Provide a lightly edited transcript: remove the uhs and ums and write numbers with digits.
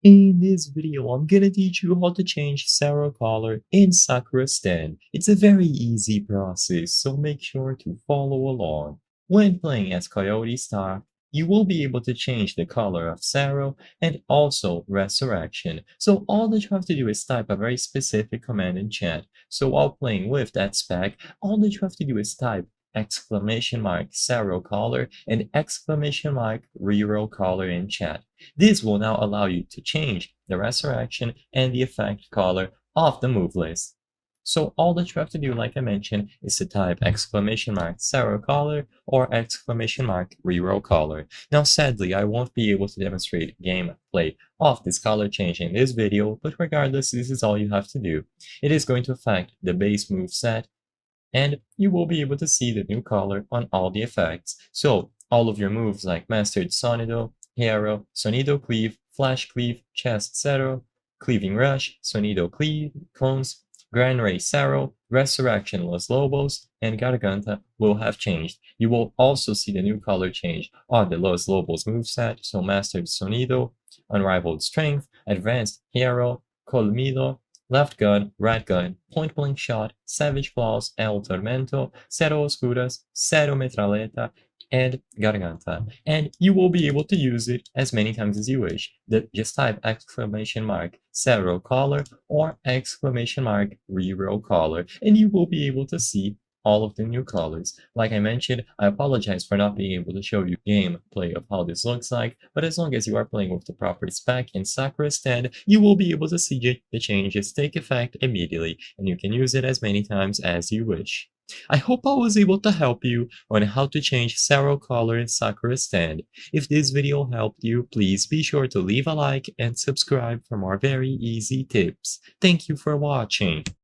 In this video, I'm gonna teach you how to change Cero color in Sakura stand. It's a very easy process, so make sure to follow along. When playing as Coyote Star, you will be able to change the color of Cero and also Resurrection. So all that you have to do is type a very specific command in chat. So while playing with that spec, all that you have to do is type !Cero color and !Reroll color in chat. This will now allow you to change the resurrection and the effect color of the move list. So all that you have to do, like I mentioned, is to type !Cero color or !Reroll color. Now, sadly, I won't be able to demonstrate gameplay of this color change in this video, but regardless, this is all you have to do. It is going to affect the base move set, and you will be able to see the new color on all the effects. So all of your moves like Mastered Sonido, Hero, Sonido Cleave, Flash Cleave, Chest Cero, Cleaving Rush, Sonido Cleave, Clones, Grand Ray Cero, Resurrection Los Lobos, and Garganta will have changed. You will also see the new color change on the Los Lobos moveset, so Mastered Sonido, Unrivaled Strength, Advanced Hero, Colmido, Left Gun, Right Gun, Point Blank Shot, Savage Claws, El Tormento, Cero Oscuras, Cero Metraleta, and Garganta. And you will be able to use it as many times as you wish. Just type !Cero color or !Reroll color, and you will be able to see all of the new colors. Like I mentioned, I apologize for not being able to show you gameplay of how this looks like, but as long as you are playing with the proper spec in Sakura stand, you will be able to see the changes take effect immediately, and you can use it as many times as you wish. I hope I was able to help you on how to change Cero color in Sakura stand. If this video helped you, please be sure to leave a like and subscribe for more very easy tips. Thank you for watching.